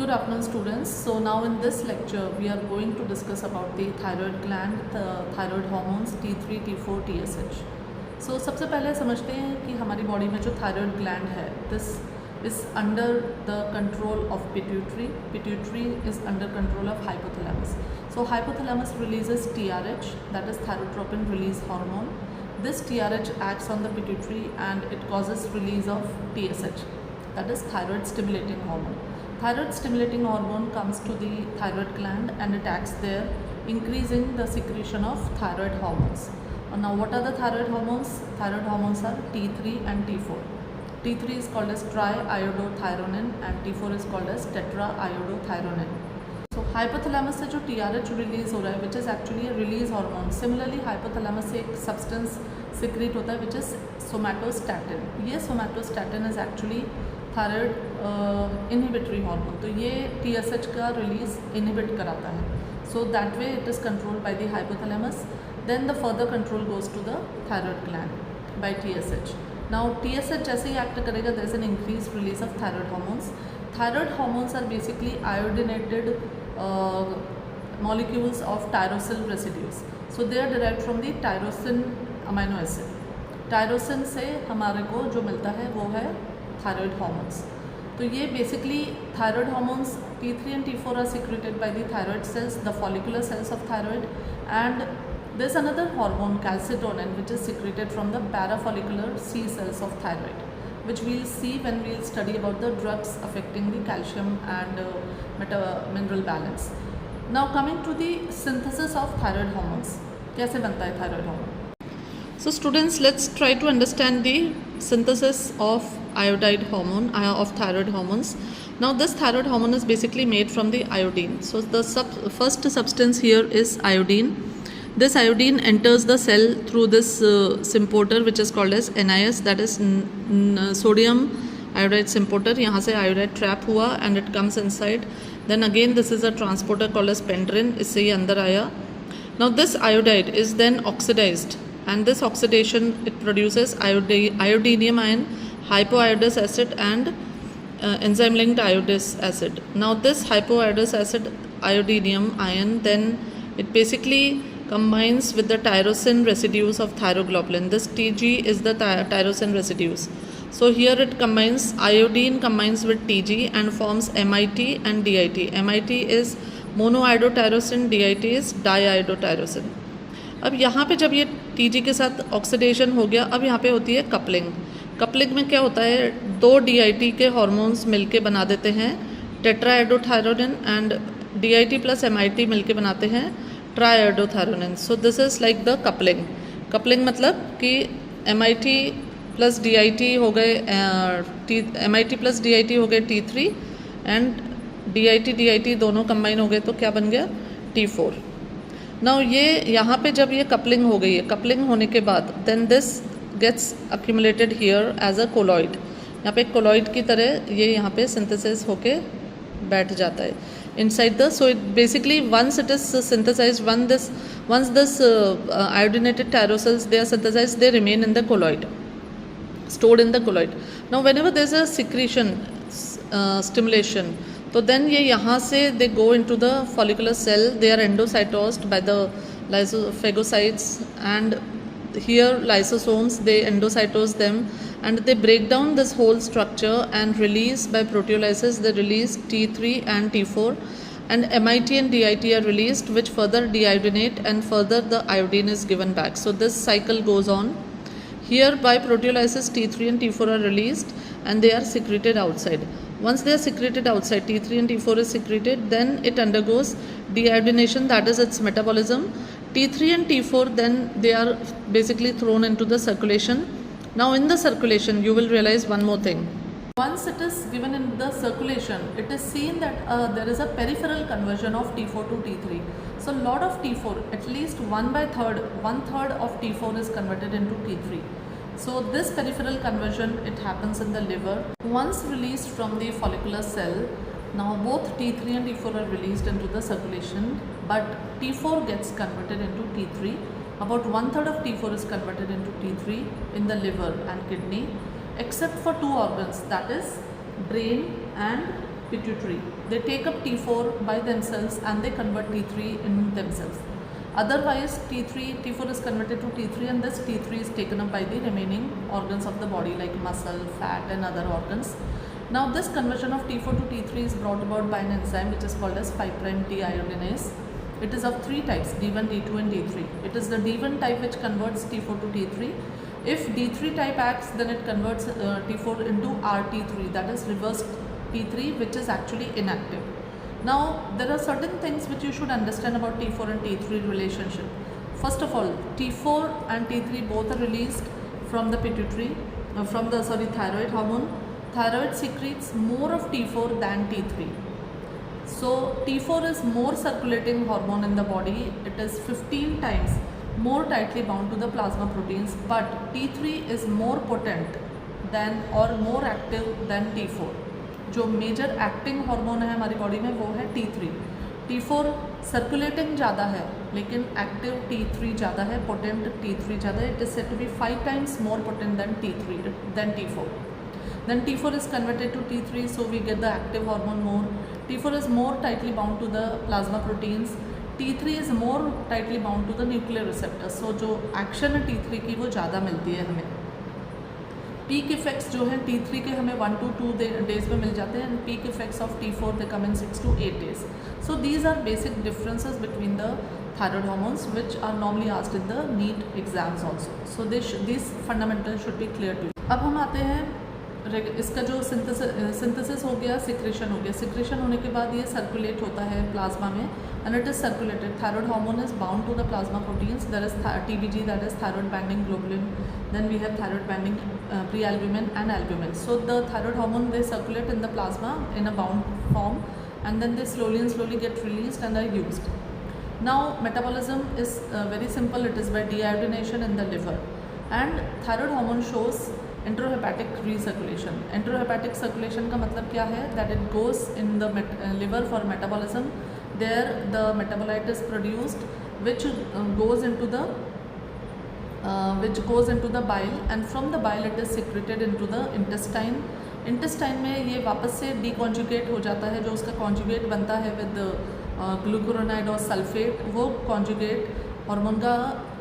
Good afternoon students. So now in this lecture we are going to discuss about the thyroid gland, the thyroid hormones T3, T4, TSH. So सबसे पहले समझते हैं कि हमारी body में जो thyroid gland है this is under the control of pituitary. Pituitary is under control of hypothalamus. So hypothalamus releases TRH, that is thyrotropin release hormone. This TRH acts on the pituitary and it causes release of TSH, that is thyroid stimulating hormone. Thyroid stimulating hormone comes to the thyroid gland and it acts there, increasing the secretion of thyroid hormones. Now what are the thyroid hormones? Thyroid hormones are T3 and T4. T3 is called as triiodothyronine and T4 is called as tetraiodothyronine. So hypothalamus से जो TRH release हो रहा है, which is actually a release hormone. Similarly hypothalamus से एक substance secrete होता है, which is somatostatin. ये somatostatin is actually thyroid inhibitory hormone, तो ये TSH का रिलीज इनहिबिट कराता है. So that way it is controlled by the hypothalamus. Then the further control goes to the thyroid gland by TSH. Now TSH जैसे ही act करेगा there is an increase release of thyroid hormones. Thyroid hormones are basically iodinated molecules of tyrosyl residues. So they are derived from the tyrosin amino acid. Tyrosine से हमारे को जो मिलता है वो है थायराइड हार्मोन्स. तो ये basically thyroid hormones T3 and T4 are secreted by the thyroid cells, the follicular cells of thyroid, and there is another hormone calcitonin which is secreted from the parafollicular C cells of thyroid, which we will see when we will study about the drugs affecting the calcium and mineral balance. Now coming to the synthesis of thyroid hormones, कैसे बनता है thyroid hormone? So students, let's try to understand the synthesis of iodide hormone, of thyroid hormones. Now this thyroid hormone is basically made from the iodine. So the first substance here is iodine. This iodine enters the cell through this symporter which is called as NIS, that is sodium iodide symporter. यहाँ से iodide trap हुआ and it comes inside. Then again this is a transporter called as pendrin, इससे ये अंदर आया. Now this iodide is then oxidized, and this oxidation it produces iodinium ion, hypoiodous acid and enzyme linked iodous acid. Now this hypoiodous acid iodinium ion then it basically combines with the tyrosin residues of thyroglobulin. This TG is the tyrosin residues. So here it combines, iodine combines with TG and forms MIT and DIT. MIT is monoiodotyrosin, DIT is diiodotyrosin. अब यहाँ पे जब ये TG के साथ oxidation हो गया, अब यहाँ पे होती है कपलिंग. कपलिंग में क्या होता है, दो DIT के हार्मोन्स मिलके बना देते हैं tetraiodothyronine and DIT plus MIT मिलके बनाते हैं triiodothyronine. So this is like the coupling. Coupling मतलब कि MIT प्लस DIT हो गए MIT प्लस DIT हो गए T3 एंड DIT दोनों कंबाइन हो गए तो क्या बन गया T4. नाउ ये यहाँ पे जब ये कपलिंग हो गई है, कपलिंग होने के बाद then this gets accumulated here as a colloid. यहाँ पे कोलॉइड की तरह ये यहाँ पे सिंथेसिस होके बैठ जाता है inside the. So it basically once it is synthesized, once this iodinated tyrosyls they are synthesized, they remain in the colloid, stored in the colloid. Now whenever there is a secretion stimulation, तो then ये यहाँ से they go into the follicular cell, they are endocytosed by the phagocytes and here lysosomes they endocytose them and they break down this whole structure and release by proteolysis. They release T3 and T4 and MIT and DIT are released, which further deiodinate and further the iodine is given back. So this cycle goes on. Here by proteolysis T3 and T4 are released and they are secreted outside. Once they are secreted outside, T3 and T4 is secreted, then it undergoes deiodination, that is its metabolism. T3 and T4 then they are basically thrown into the circulation. Now in the circulation you will realize one more thing. Once it is given in the circulation, it is seen that there is a peripheral conversion of T4 to T3. So lot of T4, at least one third of T4 is converted into T3. So this peripheral conversion it happens in the liver. Once released from the follicular cell, now both T3 and T4 are released into the circulation, but T4 gets converted into T3. About 1/3 of T4 is converted into T3 in the liver and kidney, except for two organs, that is brain and pituitary. they take up T4 by themselves and they convert T3 in themselves. Otherwise T3, T4 is converted to T3 and this T3 is taken up by the remaining organs of the body like muscle, fat and other organs. Now this conversion of T4 to T3 is brought about by an enzyme which is called as 5' deiodinase. It is of three types, D1, D2 and D3. It is the D1 type which converts T4 to T3. If D3 type acts, then it converts T4 into RT3, that is reversed T3, which is actually inactive. Now there are certain things which you should understand about T4 and T3 relationship. First of all, T4 and T3 both are released from the pituitary, thyroid hormone. Thyroid secretes more of T4 than T3. So T4 is more circulating hormone in the body. It is 15 times more tightly bound to the plasma proteins, but T3 is more potent than or more active than T4. जो major acting hormone है हमारी body में वो है T3. T4 circulating ज़्यादा है लेकिन active T3 ज़्यादा है, पोटेंट T3 ज़्यादा है. It is said to be 5 times more potent than T4. Then T4 is converted to T3, so we get the active hormone more. T4 is more tightly bound to the plasma proteins. T3 is more tightly bound to the nuclear receptors. So जो action है T3 की वो ज़्यादा मिलती है हमें. Peak effects जो हैं T3 के हमें 1 to 2 days में मिल जाते हैं, and peak effects of T4 they come in 6 to 8 days. So these are basic differences between the thyroid hormones which are normally asked in the NEET exams also. So these fundamentals should be clear to you. अब हम आते हैं इसका जो synthesis हो गया, secretion हो गया. सिक्रेशन होने के बाद ये सर्कुलेट होता है प्लाज्मा में and it is circulated. Thyroid hormone is bound to the plasma proteins. There is TBG, that is thyroid binding globulin. Then we have thyroid binding pre-albumin and albumin. So the thyroid hormone, they circulate in the plasma in a bound form and then they slowly get released and are used. Now metabolism is very simple. It is by deiodination in the liver, and thyroid hormone shows enterohepatic recirculation. Enterohepatic circulation का मतलब क्या है? That it goes in the liver for metabolism. There the metabolite is produced which goes into the bile, and from the bile it is secreted into the intestine. Intestine में ये वापस से deconjugate हो जाता है. जो उसका conjugate बनता है with glucuronide और sulfate, वो conjugate हार्मोन का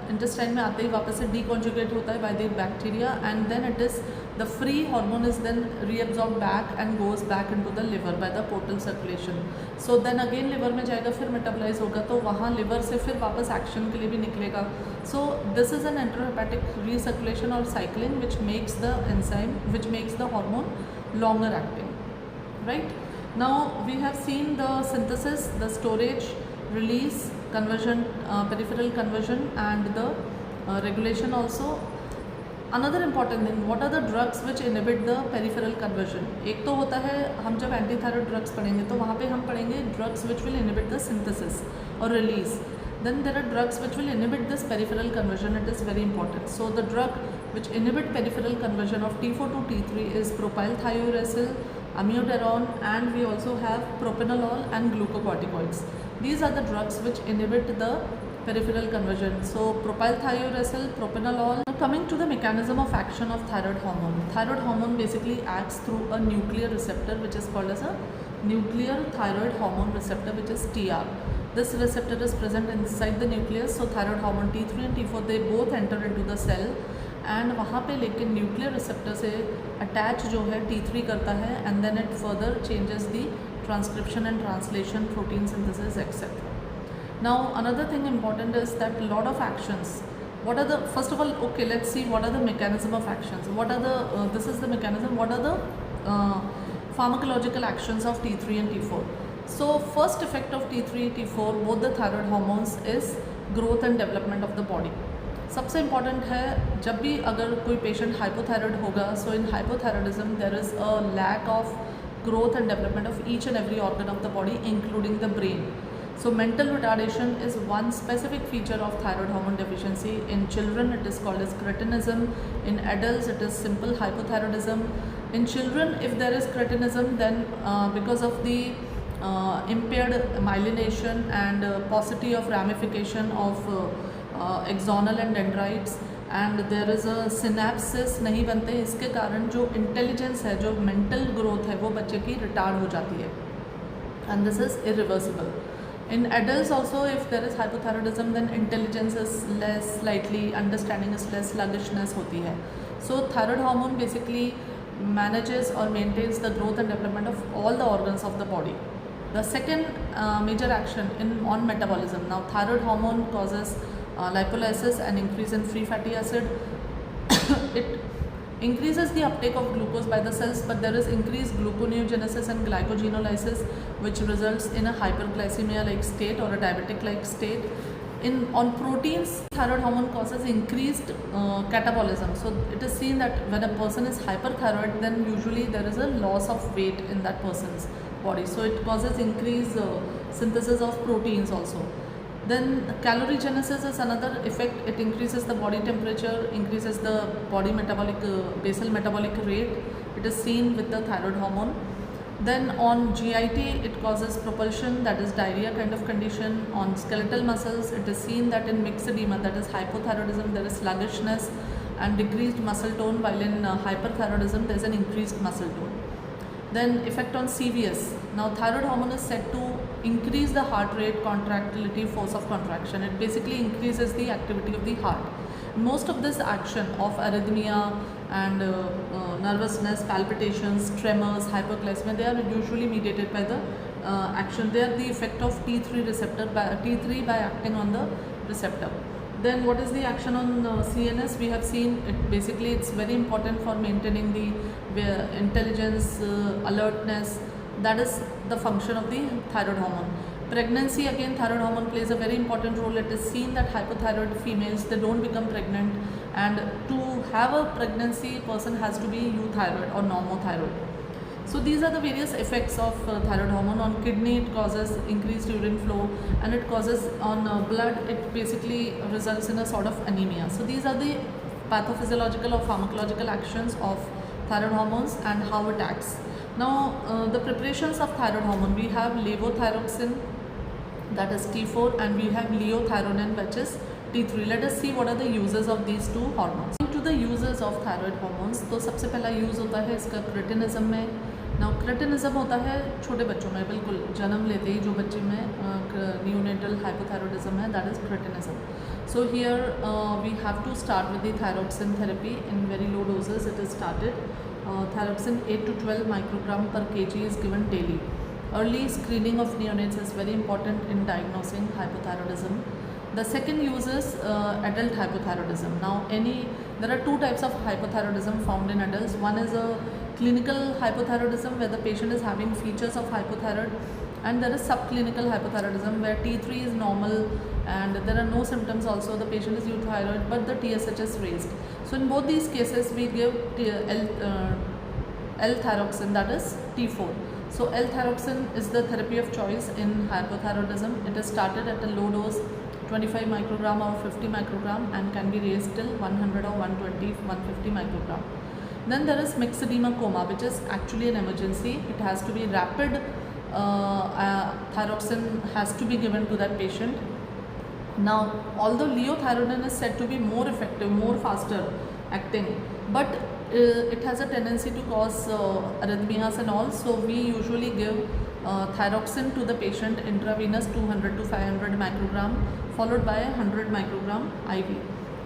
इंटेस्टाइन में आते ही वापस से डीकॉन्जुगेट होता है by the bacteria, and then it is the free hormone is then reabsorb back and goes back into the liver by the portal circulation. So then again liver में जाएगा, फिर मेटाबोलाइज होगा, तो वहाँ लिवर से फिर वापस एक्शन के लिए भी निकलेगा. So this is an enterohepatic recirculation और cycling which makes the enzyme which makes the hormone longer acting. Right now we have seen the synthesis, the storage, release, conversion, peripheral conversion and the regulation also. Another important thing, what are the drugs which inhibit the peripheral conversion? एक तो होता है, हम जब anti thyroid drugs पढ़ेंगे तो वहाँ पे हम पढ़ेंगे drugs which will inhibit the synthesis or release. Then there are drugs which will inhibit this peripheral conversion. It is very important. So the drug which inhibit peripheral conversion of T4 to T3 is propylthiouracil, amiodarone, and we also have propranolol and glucocorticoids. These are the drugs which inhibit the peripheral conversion. So propylthiouracil, propranolol. Now coming to the mechanism of action of thyroid hormone. Thyroid hormone basically acts through a nuclear receptor which is called as a nuclear thyroid hormone receptor, which is TR. This receptor is present inside the nucleus. So thyroid hormone T3 and T4, they both enter into the cell, and वहाँ पे लेकिन nuclear receptor से attach जो है T3 करता है, and then it further changes the transcription and translation, protein synthesis, etc. Now another thing important is that lot of actions. What are the, first of all, okay, let's see what are the mechanism of actions. What are the this is the mechanism. What are the pharmacological actions of T3 and T4? So first effect of T3, T4, both the thyroid hormones is growth and development of the body. सबसे important है, जब भी अगर कोई patient hypothyroid होगा, so in hypothyroidism there is a lack of growth and development of each and every organ of the body, including the brain. So mental retardation is one specific feature of thyroid hormone deficiency. In children it is called as cretinism. In adults it is simple hypothyroidism. In children, if there is cretinism, then because of the impaired myelination and paucity of ramification of axonal and dendrites, and there is a synapsis नहीं बनते, इसके कारण जो intelligence है, जो mental growth है, वो बच्चे की रिटार्ड हो जाती है. and this is irreversible. In adults also, if there is hypothyroidism, then intelligence is less, slightly understanding is less, sluggishness होती है. So thyroid hormone basically manages or maintains the growth and development of all the organs of the body. The second major action on metabolism. Now thyroid hormone causes lipolysis and increase in free fatty acid. It increases the uptake of glucose by the cells, but there is increased gluconeogenesis and glycogenolysis, which results in a hyperglycemia-like state or a diabetic-like state. On proteins, thyroid hormone causes increased catabolism. So it is seen that when a person is hyperthyroid, then usually there is a loss of weight in that person's body. So it causes increased synthesis of proteins also. Then calorigenesis is another effect. It increases the body temperature, increases the body metabolic basal metabolic rate. It is seen with the thyroid hormone. Then on GIT, it causes propulsion, that is diarrhea kind of condition. On skeletal muscles, it is seen that in myxedema, that is hypothyroidism, there is sluggishness and decreased muscle tone, while in hyperthyroidism there is an increased muscle tone. Then effect on CVS. Now thyroid hormone is said to increase the heart rate, contractility, force of contraction. It basically increases the activity of the heart. Most of this action of arrhythmia and nervousness, palpitations, tremors, hyperglycemia, they are usually mediated by the action. They are the effect of T3 receptor, T3 by acting on the receptor. Then what is the action on CNS? We have seen it basically, it's very important for maintaining the intelligence, alertness. That is the function of the thyroid hormone. Pregnancy, again thyroid hormone plays a very important role. It is seen that hypothyroid females, they don't become pregnant, and to have a pregnancy, person has to be euthyroid or normothyroid. So these are the various effects of thyroid hormone. On kidney, it causes increased urine flow, and it causes on blood, it basically results in a sort of anemia. So these are the pathophysiological or pharmacological actions of thyroid hormones and how it acts. Now the preparations of thyroid hormone, we have levothyroxine, that is T4, and we have leothyronin, which is T3. Let us see what are the uses of these two hormones. To the uses of thyroid hormones, तो सबसे पहला use होता है इसका cretinism में. Now cretinism होता है छोटे बच्चों में, बिल्कुल जन्म लेते ही जो बच्चे में न्यूनेटल हाइपोथायरॉयडिज्म है, that is cretinism. So here we have to start with the thyroxine therapy in very low doses. It is started. Thyroxine 8 to 12 microgram per kg is given daily. Early screening of neonates is very important in diagnosing hypothyroidism. The second use is adult hypothyroidism. Now there are two types of hypothyroidism found in adults. One is a clinical hypothyroidism where the patient is having features of hypothyroid, and there is subclinical hypothyroidism where T3 is normal and there are no symptoms also, the patient is euthyroid but the TSH is raised. So in both these cases we give L-thyroxine, that is T4. So L-thyroxine is the therapy of choice in hypothyroidism. It is started at a low dose 25 microgram or 50 microgram and can be raised till 100 or 120, 150 microgram. Then there is myxedema coma, which is actually an emergency. It has to be rapid. Thyroxine has to be given to that patient. Now, although leothyronin is said to be more effective, more faster acting, but it has a tendency to cause arrhythmias and all. So we usually give thyroxine to the patient intravenous 200 to 500 microgram followed by 100 microgram IV.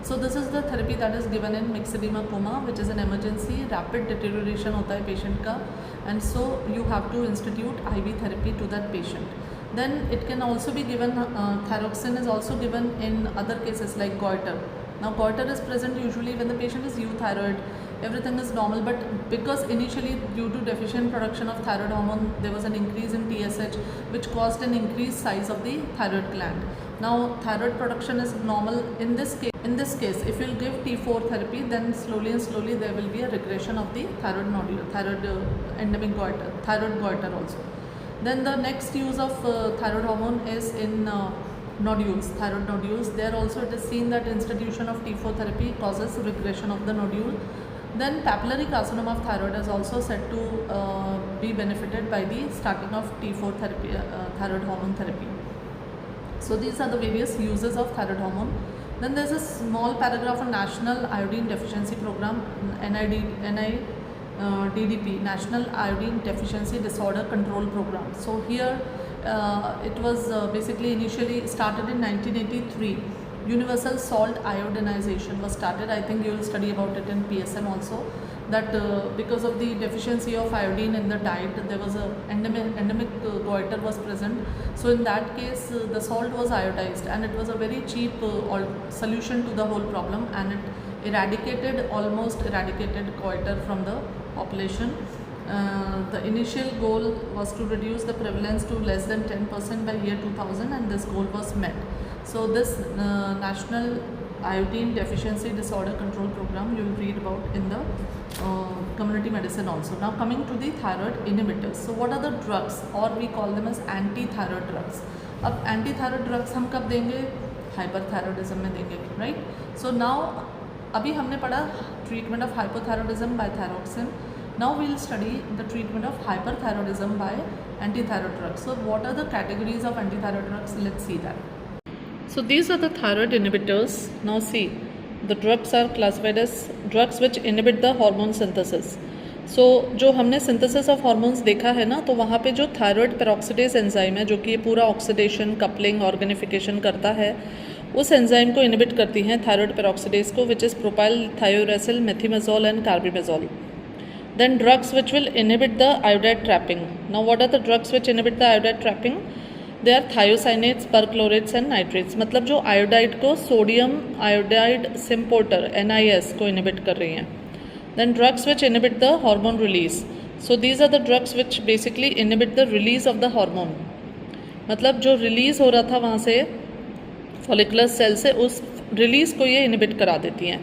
So this is the therapy that is given in myxedema coma, which is an emergency. Rapid deterioration होता है patient का, and so you have to institute IV therapy to that patient. Then it can also be given, thyroxine is also given in other cases like goiter. Now goiter is present usually when the patient is euthyroid, everything is normal, but because initially due to deficient production of thyroid hormone there was an increase in TSH which caused an increased size of the thyroid gland. Now thyroid production is normal in this case. In this case, if you will give T4 therapy, then slowly and slowly there will be a regression of the thyroid nodule, thyroid endemic goiter, thyroid goiter also. Then the next use of thyroid hormone is in nodules, thyroid nodules. There also it is seen that institution of T4 therapy causes regression of the nodule. Then papillary carcinoma of thyroid is also said to be benefited by the starting of T4 therapy, thyroid hormone therapy. So these are the various uses of thyroid hormone. Then there is a small paragraph on National Iodine Deficiency Program, DDP, National Iodine Deficiency Disorder Control Program. So here it was basically initially started in 1983. Universal salt iodinization was started. I think you will study about it in PSM also, that because of the deficiency of iodine in the diet, there was a endemic goiter was present. So in that case, the salt was iodized, and it was a very cheap solution to the whole problem, and it almost eradicated goiter from the population. The initial goal was to reduce the prevalence to less than 10% by year 2000, and this goal was met. So this National Iodine Deficiency Disorder Control Program you will read about in the community medicine also. Now coming to the thyroid inhibitors. So what are the drugs, or we call them as anti-thyroid drugs. अब anti-thyroid drugs हम कब देंगे? Hyperthyroidism में देंगे, right? So now अभी हमने पढ़ा treatment of hypothyroidism by thyroxine. Now we will study the treatment of hyperthyroidism by anti-thyroid drugs. So what are the categories of anti-thyroid drugs? Let's see that. So these are the thyroid inhibitors. Now see, the drugs are classified as drugs which inhibit the hormone synthesis. So जो हमने synthesis of hormones देखा है ना, तो वहाँ पे जो thyroid peroxidase enzyme है, जो कि ये पूरा oxidation, coupling, organification करता है, उस एंजाइम को इनहिबिट करती हैं thyroid peroxidase को, which is propyl thiouracil, methimazole and carbimazole. Then drugs which will inhibit the iodide trapping. Now what are the drugs which inhibit the iodide trapping? They are thiocyanates, perchlorates and nitrates. मतलब जो iodide को sodium iodide सिम्पोर्टर NIS को inhibit कर रही हैं. Then drugs which inhibit the hormone release. So these are the drugs which basically inhibit the release of the hormone. मतलब जो release हो रहा था वहाँ से फॉलिकुलर सेल से, उस रिलीज़ को ये इनहिबिट करा देती हैं.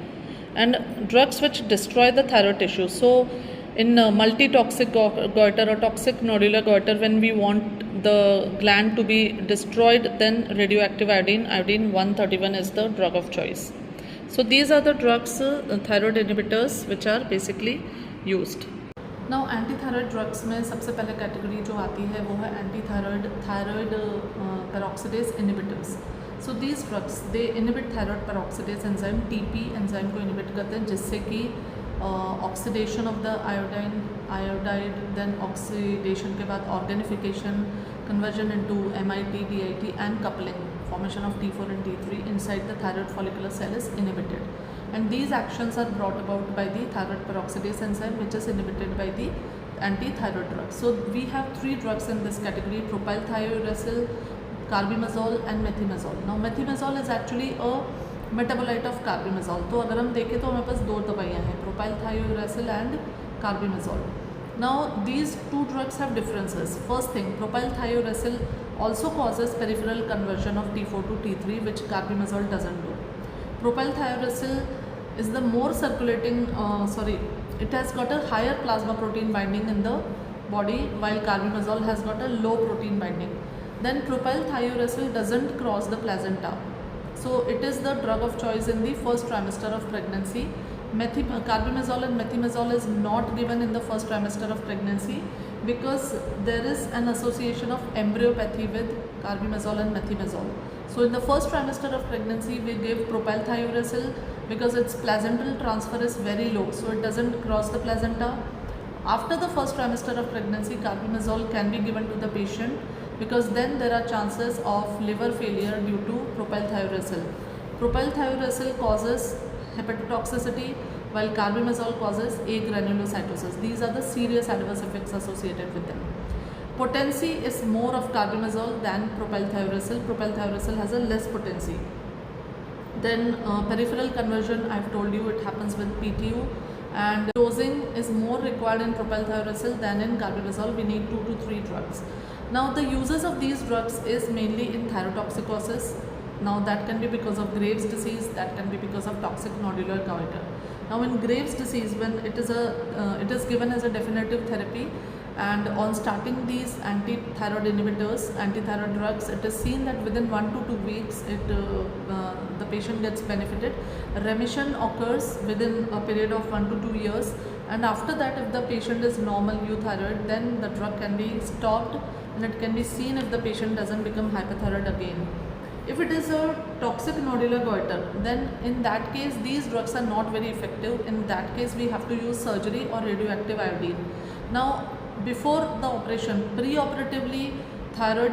And drugs which destroy the thyroid tissue. So in multi-toxic goiter or toxic nodular goiter, when we want the gland to be destroyed, then radioactive iodine 131 is the drug of choice. So these are the drugs, thyroid inhibitors, which are basically used. Now anti-thyroid drugs में सबसे पहले category जो आती है वो है anti-thyroid peroxidase inhibitors. So these drugs, they inhibit thyroid peroxidase enzyme, TP enzyme को inhibit करते हैं, जिससे कि oxidation of the iodide, then oxidation के बाद organification, conversion into MIT, DIT and coupling, formation of T4 and T3 inside the thyroid follicular cell is inhibited. And these actions are brought about by the thyroid peroxidase enzyme, which is inhibited by the anti-thyroid drugs. So we have three drugs in this category: propyl thiouracil, carbimazole and methimazole. Now methimazole is actually a metabolite of carbimazole. तो अगर हम देखें तो हमारे पास दो दवाइयाँ हैं, propyl thiouracil and carbimazole. Now these two drugs have differences. First thing, propyl thiouracil also causes peripheral conversion of T4 to T3, which carbimazole doesn't do. Propyl thiouracil is the more circulating, it has got a higher plasma protein binding in the body, while carbimazole has got a low protein binding. Then propyl thiouracil doesn't cross the placenta. So it is the drug of choice in the first trimester of pregnancy. Carbimazole and methimazole is not given in the first trimester of pregnancy because there is an association of embryopathy with carbimazole and methimazole. So in the first trimester of pregnancy we give propyl thiouracil because its placental transfer is very low, so it doesn't cross the placenta. After the first trimester of pregnancy, carbimazole can be given to the patient because then there are chances of liver failure due to propyl thiouracil. Propyl thiouracil causes hepatotoxicity, while carbimazole causes agranulocytosis. These are the serious adverse effects associated with them. Potency is more of carbimazole than propyl thiouracil. Propyl thiouracil has a less potency. Then peripheral conversion, I've told you, it happens with PTU, and dosing is more required in propyl thiouracil than in carbimazole. We need 2 to 3 drugs. Now the uses of these drugs is mainly in thyrotoxicosis. Now that can be because of Graves' disease, that can be because of toxic nodular goiter. Now in Graves' disease, when it is given as a definitive therapy, and on starting these anti-thyroid inhibitors, anti-thyroid drugs, it is seen that within 1 to 2 weeks the patient gets benefited. Remission occurs within a period of 1 to 2 years, and after that, if the patient is normal euthyroid, then the drug can be stopped and it can be seen if the patient doesn't become hypothyroid again. If it is a toxic nodular goiter, then in that case these drugs are not very effective. In that case we have to use surgery or radioactive iodine. Now before the operation, pre-operatively thyroid,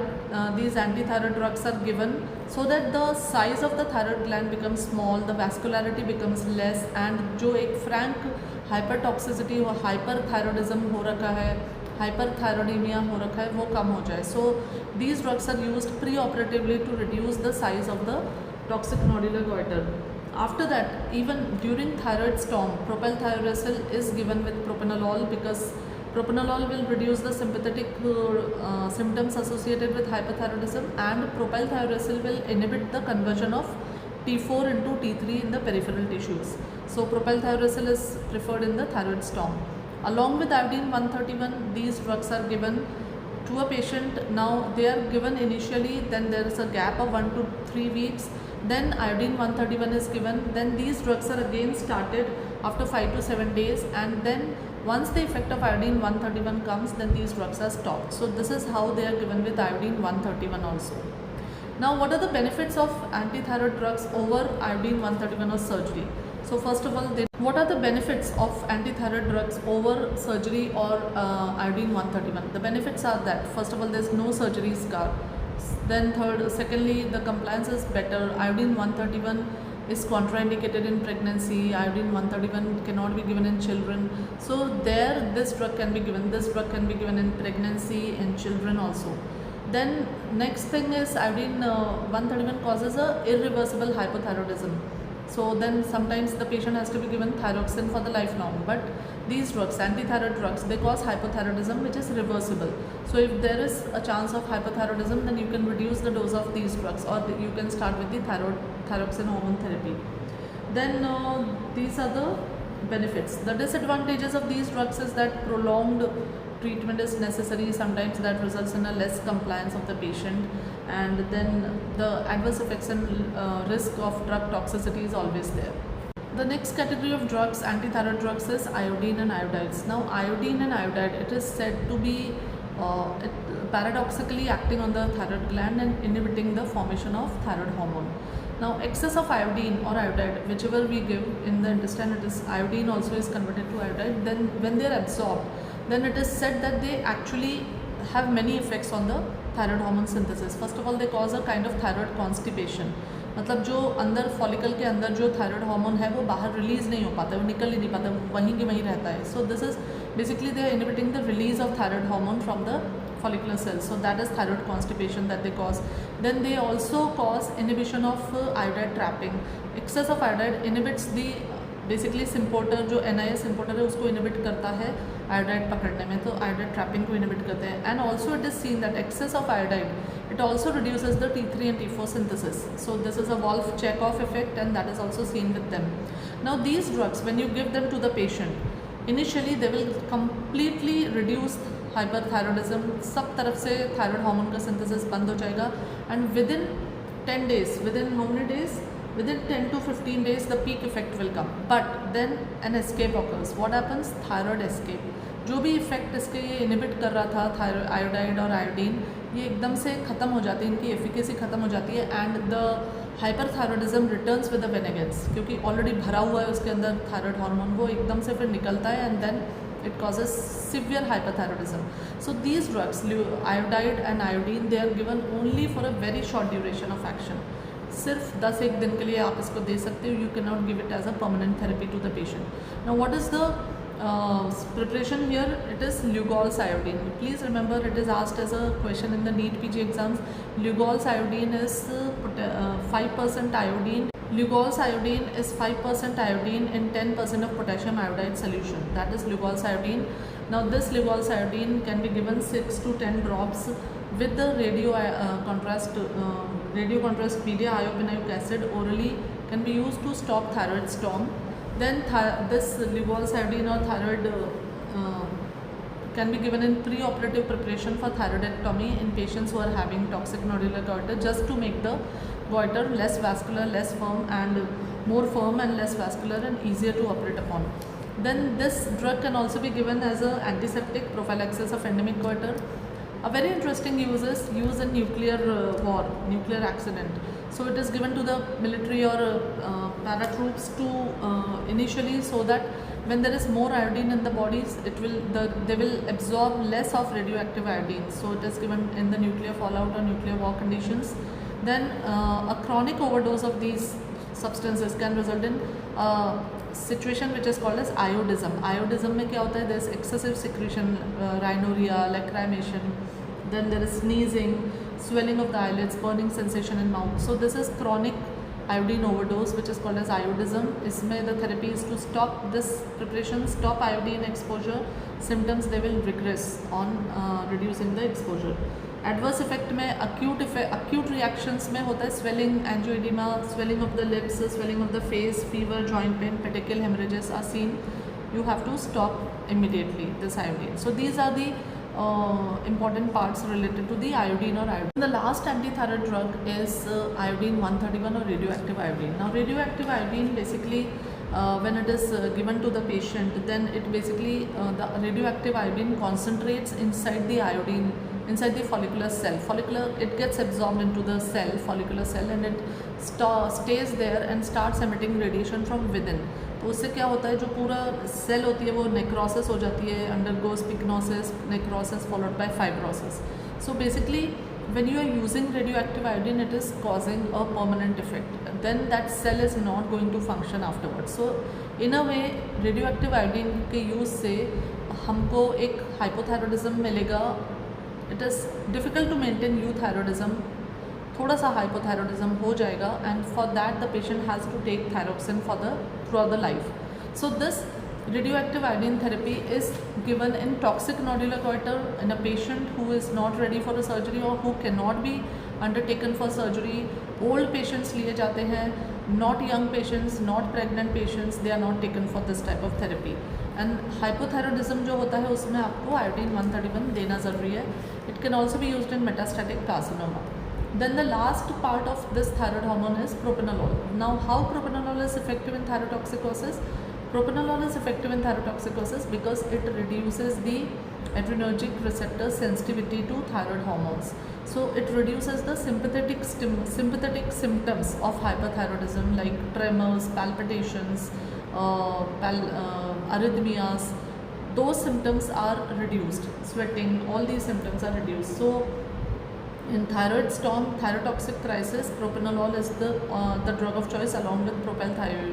these anti-thyroid drugs are given so that the size of the thyroid gland becomes small, the vascularity becomes less, and जो एक frank hypertoxicity और hyperthyroidism हो रखा है, hyperthyroidemia हो रखा है, वो कम हो जाए. So these drugs are used pre-operatively to reduce the size of the toxic nodular goiter. After that, even during thyroid storm, propylthiouracil is given with propranolol, because propranolol will reduce the sympathetic symptoms associated with hyperthyroidism, and propylthiouracil will inhibit the conversion of T4 into T3 in the peripheral tissues. So propylthiouracil is preferred in the thyroid storm. Along with iodine 131, these drugs are given to a patient. Now they are given initially, then there is a gap of 1 to 3 weeks, then iodine 131 is given, then these drugs are again started after 5 to 7 days, and then once the effect of iodine 131 comes, then these drugs are stopped. So this is how they are given with iodine 131 also. Now what are the benefits of anti-thyroid drugs over iodine 131 or surgery? So first of all, what are the benefits of anti-thyroid drugs over surgery or iodine 131? The benefits are that first of all, there is no surgery scar. Then secondly, the compliance is better. Iodine 131 is contraindicated in pregnancy. Iodine 131 cannot be given in children. So there, this drug can be given. This drug can be given in pregnancy, in children also. Then next thing is iodine 131 causes a irreversible hypothyroidism. So then sometimes the patient has to be given thyroxine for the lifelong. But these drugs, anti-thyroid drugs, they cause hypothyroidism which is reversible. So if there is a chance of hypothyroidism, then you can reduce the dose of these drugs, or you can start with the thyroxine hormone therapy. Then these are the benefits. The disadvantages of these drugs is that prolonged treatment is necessary. Sometimes that results in a less compliance of the patient, and then the adverse effects and risk of drug toxicity is always there. The next category of drugs, anti-thyroid drugs, is iodine and iodides. Now iodine and iodide, it is said to be paradoxically acting on the thyroid gland and inhibiting the formation of thyroid hormone. Now excess of iodine or iodide, whichever we give in the intestine, it is iodine also is converted to iodide. Then when they are absorbed, then it is said that they actually have many effects on the thyroid hormone synthesis. First of all, they cause a kind of thyroid constipation. मतलब जो अंदर follicle के अंदर जो thyroid hormone है वो बाहर release नहीं हो पाता, वो निकल ही नहीं पाता, वहीं के वहीं रहता है. So this is basically they are inhibiting the release of thyroid hormone from the follicular cells. So that is thyroid constipation that they cause. Then they also cause inhibition of iodide trapping. Excess of iodide inhibits the basically symporter, जो NIS सिम्पोर्टर है उसको inhibit करता है iodide पकड़ने में, तो iodide trapping को inhibit करते हैं. And also it is seen that excess of iodide it also reduces the T3 and T4 synthesis. So this is a Wolff Chaikoff effect, and that is also seen with them. Now these drugs, when you give them to the patient, initially they will completely reduce hyperthyroidism. सब तरफ से thyroid hormone का synthesis बंद हो जाएगा, and within 10 days, within how many days? Within 10 to 15 days the peak effect will come, but then an escape occurs. What happens? Thyroid escape. जो भी effect इसके ये इनहिबिट कर रहा था थायराइड, आयोडाइड और आयोडीन, ये एकदम से ख़त्म हो जाती है, इनकी एफिकेसी ख़त्म हो जाती है, and the hyperthyroidism returns with the vengeance, क्योंकि ऑलरेडी भरा हुआ है उसके अंदर थायराइड हार्मोन, वो एकदम से फिर निकलता है, and then it causes severe hyperthyroidism. So these drugs, iodide and iodine, they are given only for a very short duration of action. सिर्फ 10-1 दिन के लिए आप इसको दे सकते हो. You can not give it as a permanent therapy to the patient. Now what is the preparation here? It is Lugol's iodine. Please remember, it is asked as a question in the NEET PG exams. Lugol's iodine is 5% iodine. Lugol's iodine is 5% iodine in 10% of potassium iodide solution. That is Lugol's iodine. Now this Lugol's iodine can be given 6 to 10 drops with the radio contrast media iopenic acid orally, can be used to stop thyroid storm. Then this Lugol's iodine or thyroid can be given in pre-operative preparation for thyroidectomy in patients who are having toxic nodular goiter, just to make the goiter less vascular, less firm, and more firm and less vascular and easier to operate upon. Then this drug can also be given as an antiseptic prophylaxis of endemic goiter. A very interesting use is used in nuclear war, nuclear accident. So it is given to the military or paratroops to initially, so that when there is more iodine in the bodies, they will absorb less of radioactive iodine. So it is given in the nuclear fallout or nuclear war conditions. Then a chronic overdose of these substances can result in situation which is called as iodism. Iodism में क्या होता है? There is excessive secretion, rhinorrhea, lacrimation. Then there is sneezing, swelling of the eyelids, burning sensation in mouth. So this is chronic iodine overdose, which is called as iodism. इसमें the therapy is to stop this preparation, stop iodine exposure. Symptoms they will regress on reducing the exposure. Adverse effect में acute reactions में होता है swelling, angioedema, swelling of the lips, swelling of the face, fever, joint pain, petechial hemorrhages are seen. You have to stop immediately this iodine. So these are the important parts related to the iodine or iodine. The last antithyroid drug is iodine 131 or radioactive iodine. Now radioactive iodine basically when it is given to the patient, then it basically the radioactive iodine concentrates inside the iodine, inside the follicular cell. It gets absorbed into the cell, follicular cell, and it stays there and starts emitting radiation from within. तो उससे क्या होता है, जो पूरा cell होती है वो नेक्रोसिस हो जाती है, undergoes pyknosis, necrosis followed by fibrosis. So basically when you are using radioactive iodine, it is causing a permanent effect. Then that cell is not going to function afterwards. So in a way radioactive iodine के use से हमको एक hypothyroidism मिलेगा. It is difficult to maintain euthyroidism. थोड़ा सा hypothyroidism हो जाएगा, and for that the patient has to take thyroxine throughout the life. So this radioactive iodine therapy is given in toxic nodular goiter in a patient who is not ready for a surgery or who cannot be undertaken for surgery. Old patients लिए जाते हैं, not young patients, not pregnant patients, they are not taken for this type of therapy. And hypothyroidism जो होता है उसमें आपको iodine 131 देना ज़रूरी है. It can also be used in metastatic carcinoma. Then the last part of this thyroid hormone is propranolol. Now how propranolol is effective in thyrotoxicosis? Propranolol is effective in thyrotoxicosis because it reduces the adrenergic receptor sensitivity to thyroid hormones. So it reduces the sympathetic symptoms of hyperthyroidism like tremors, palpitations, arrhythmias. Those symptoms are reduced. Sweating, all these symptoms are reduced. So in thyroid storm, thyrotoxic crisis, propranolol is the drug of choice along with propylthiourine.